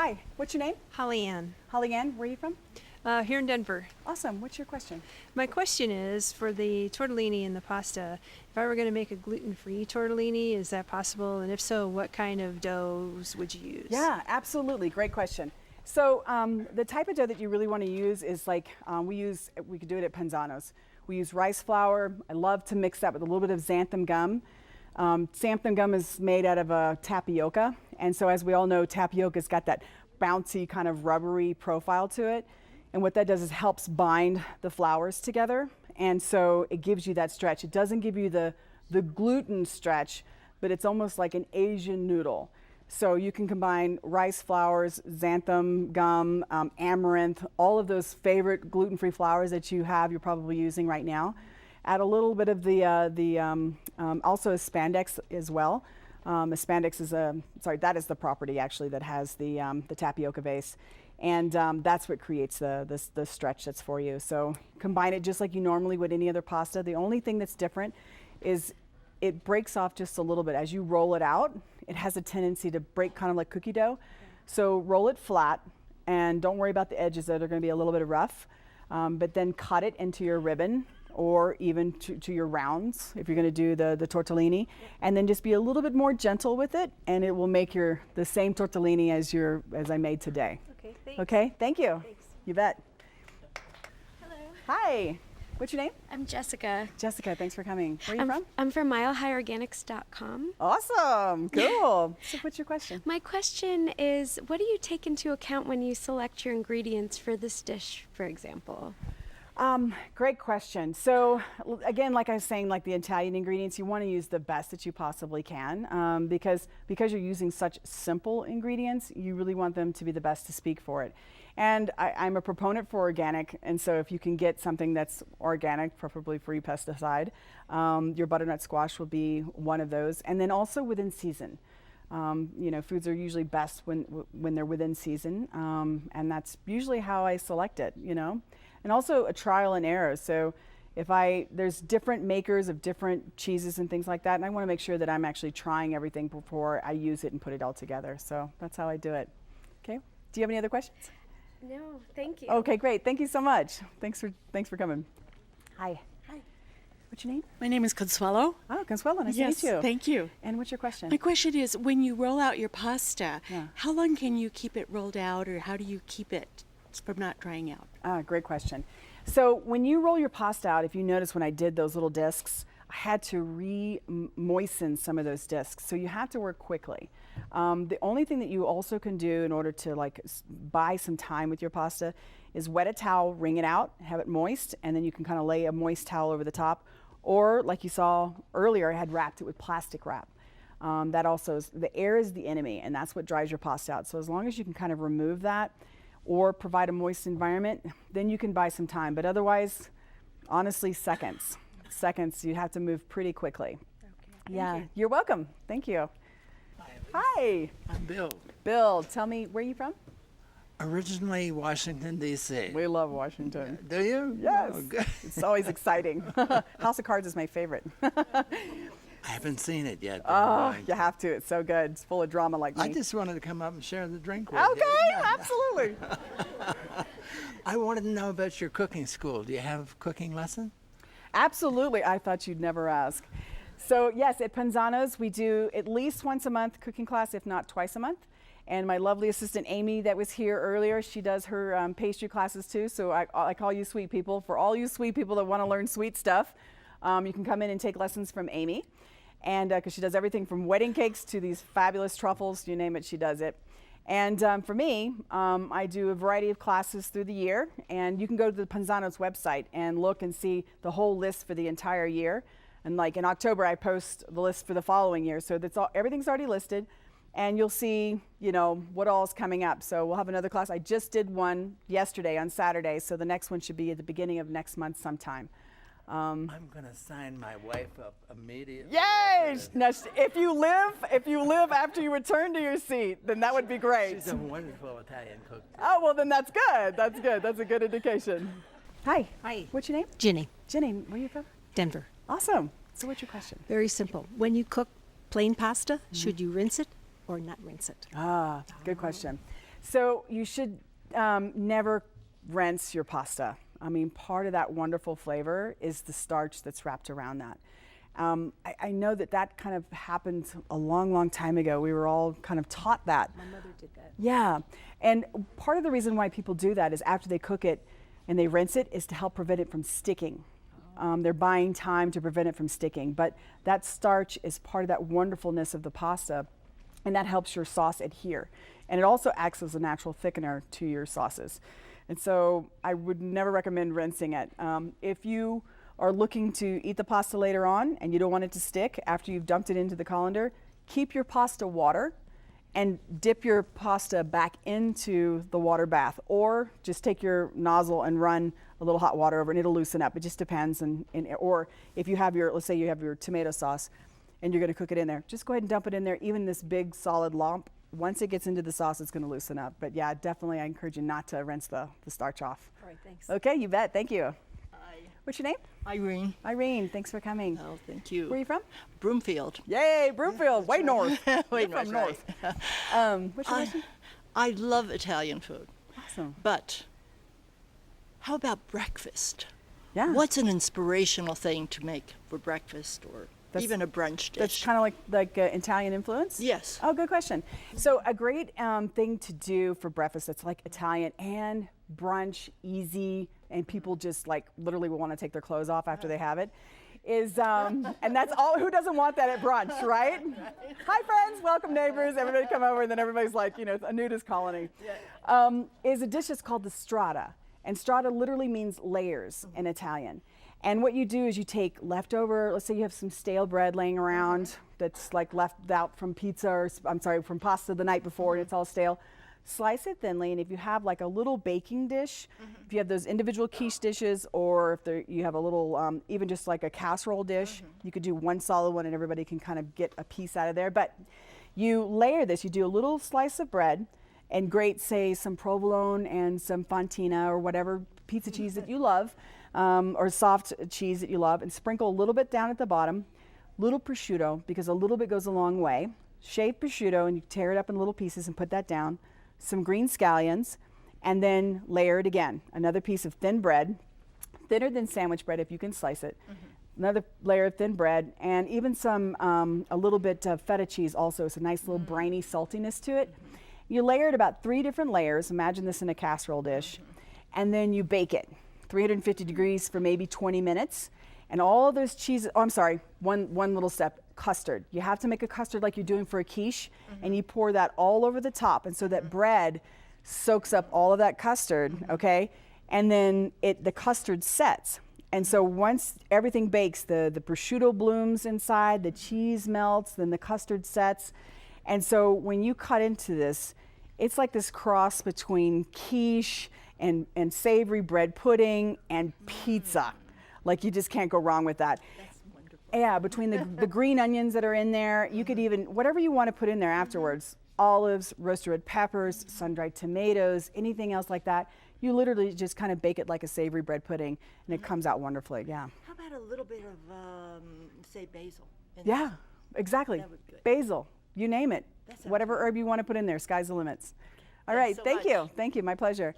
Hi, what's your name? Holly Ann. Holly Ann, where are you from? Here in Denver. Awesome, what's your question? My question is, for the tortellini and the pasta, if I were going to make a gluten-free tortellini, is that possible? And if so, what kind of doughs would you use? Yeah, absolutely, great question. So the type of dough that you really want to use is like, we could do it at Panzano's. We use rice flour. I love to mix that with a little bit of xanthan gum. Xanthan gum is made out of tapioca, and so as we all know, tapioca's got that bouncy kind of rubbery profile to it. And what that does is helps bind the flours together, and so it gives you that stretch. It doesn't give you the gluten stretch, but it's almost like an Asian noodle. So you can combine rice flours, xanthan gum, amaranth, all of those favorite gluten-free flours that you have, you're probably using right now. Add a little bit of also a spandex as well. A spandex is that is the property actually that has the tapioca base. And that's what creates the stretch that's for you. So combine it just like you normally would any other pasta. The only thing that's different is it breaks off just a little bit. As you roll it out, it has a tendency to break kind of like cookie dough. So roll it flat and don't worry about the edges that are going to be a little bit rough. But then cut it into your ribbon or even to your rounds if you're going to do the tortellini. And then just be a little bit more gentle with it, and it will make the same tortellini as I made today. Okay, thanks. Okay, thank you. Thanks. You bet. Hello. Hi, what's your name? I'm Jessica. Jessica, thanks for coming. Where are you from? I'm from milehigherorganics.com. Awesome, cool. So what's your question? My question is, what do you take into account when you select your ingredients for this dish, for example? Great question. So again, like I was saying, like the Italian ingredients, you want to use the best that you possibly can because you're using such simple ingredients, you really want them to be the best to speak for it. And I'm a proponent for organic, and so if you can get something that's organic, preferably free pesticide, your butternut squash will be one of those. And then also within season. Foods are usually best when they're within season, and that's usually how I select it, And also a trial and error. So there's different makers of different cheeses and things like that, and I want to make sure that I'm actually trying everything before I use it and put it all together. So that's how I do it. Okay. Do you have any other questions? No, thank you. Okay, great. Thank you so much. Thanks for coming. Hi. Hi. What's your name? My name is Consuelo. Oh, Consuelo. Nice Yes, to meet you. thank you. And what's your question? My question is, when you roll out your pasta, Yeah. how long can you keep it rolled out, or how do you keep it from not drying out? Great question. So when you roll your pasta out, if you notice when I did those little discs, I had to re-moisten some of those discs. So you have to work quickly. The only thing that you also can do in order to buy some time with your pasta is wet a towel, wring it out, have it moist, and then you can kind of lay a moist towel over the top. Or like you saw earlier, I had wrapped it with plastic wrap. That also is, the air is the enemy, and that's what dries your pasta out. So as long as you can kind of remove that or provide a moist environment, then you can buy some time. But otherwise, honestly, seconds. You have to move pretty quickly. Okay. Yeah, you're welcome. Thank you. Hi. I'm Bill. Bill, tell me, where are you from? Originally Washington, D.C. We love Washington. Do you? Yes. Oh, good. It's always exciting. House of Cards is my favorite. I haven't seen it yet. but Oh, I'm going you to. have to. It's so good. It's full of drama like me. I just wanted to come up and share the drink with Okay, you. absolutely. I wanted to know about your cooking school. Do you have cooking lessons? Absolutely. I thought you'd never ask. So yes, at Panzano's, we do at least once a month cooking class, if not twice a month. And my lovely assistant, Amy, that was here earlier, she does her pastry classes too. So I call you sweet people. For all you sweet people that want to learn sweet stuff, you can come in and take lessons from Amy. And because she does everything from wedding cakes to these fabulous truffles, you name it, she does it. And for me, I do a variety of classes through the year, and you can go to the Panzano's website and look and see the whole list for the entire year. And like in October, I post the list for the following year, so that's all. Everything's already listed, and you'll see, what all is coming up. So we'll have another class. I just did one yesterday on Saturday, so the next one should be at the beginning of next month sometime. I'm going to sign my wife up immediately. Yay! Now, if you live after you return to your seat, then that would be great. She's a wonderful Italian cook. Oh, well, then that's good. That's good. That's a good indication. Hi. Hi. What's your name? Jenny, Jenny. Where are you from? Denver. Awesome. So what's your question? Very simple. When you cook plain pasta, should you rinse it or not rinse it? Good question. So you should never rinse your pasta. I mean, part of that wonderful flavor is the starch that's wrapped around that. I know that that kind of happened a long, long time ago. We were all kind of taught that. My mother did that. Yeah, and part of the reason why people do that is after they cook it and they rinse it is to help prevent it from sticking. They're buying time to prevent it from sticking, but that starch is part of that wonderfulness of the pasta, and that helps your sauce adhere. And it also acts as a natural thickener to your sauces. And so I would never recommend rinsing it. If you are looking to eat the pasta later on and you don't want it to stick after you've dumped it into the colander, keep your pasta water and dip your pasta back into the water bath, or just take your nozzle and run a little hot water over it and it'll loosen up. It just depends. Or if you have your, let's say you have your tomato sauce and you're gonna cook it in there, just go ahead and dump it in there, even this big solid lump. Once it gets into the sauce, it's gonna loosen up. But yeah, definitely I encourage you not to rinse the starch off. All right, thanks. Okay, you bet, thank you. Hi, What's your name? Irene. Irene, thanks for coming. Oh, thank you. Where are you from? Broomfield. Yay, Broomfield, way north. Way You're from north, north. What's your question? I love Italian food, Awesome. but how about breakfast? Yeah. What's an inspirational thing to make for breakfast or That's- even a brunch dish? That's kind of like Italian influence? Yes. Oh, good question. So a great thing to do for breakfast that's like Italian and brunch, easy, and people just like literally will want to take their clothes off after they have it, is, and that's all, who doesn't want that at brunch, right? Hi friends, welcome neighbors, everybody come over, and then everybody's like, you know, a nudist colony. Is a dish that's called the strata. And strata literally means layers in Italian. And what you do is you take leftover, let's say you have some stale bread laying around that's like left out from pizza, or I'm sorry, from pasta the night before and it's all stale. Slice it thinly, and if you have like a little baking dish, if you have those individual quiche dishes, or if you have a little, even just like a casserole dish, you could do one solid one and everybody can kind of get a piece out of there. But you layer this, you do a little slice of bread and grate, say, some provolone and some fontina or whatever pizza cheese that you love, or soft cheese that you love, and sprinkle a little bit down at the bottom, little prosciutto, because a little bit goes a long way. Shaved prosciutto, and you tear it up in little pieces and put that down. Some green scallions, and then layer it again. Another piece of thin bread, thinner than sandwich bread if you can slice it. Another layer of thin bread, and even some, a little bit of feta cheese also. It's a nice little briny saltiness to it. You layer it about 3 different layers. Imagine this in a casserole dish. And then you bake it, 350 degrees for maybe 20 minutes. And all those cheeses, oh, I'm sorry, one little step, custard. You have to make a custard like you're doing for a quiche, and you pour that all over the top. And so that bread soaks up all of that custard, okay? And then the custard sets. And so once everything bakes, the prosciutto blooms inside, the cheese melts, then the custard sets. And so when you cut into this, it's like this cross between quiche and savory bread pudding and pizza. Like you just can't go wrong with that. That's wonderful. Yeah, between the green onions that are in there, you could even, whatever you want to put in there afterwards, olives, roasted red peppers, sun-dried tomatoes, anything else like that, you literally just kind of bake it like a savory bread pudding, and it comes out wonderfully, yeah. How about a little bit of, say, basil? in Yeah, exactly. That would be good. Basil, you name it. That sounds Whatever herb you want to put in there, sky's the limits. All right, so thank much. you. Thank you, my pleasure.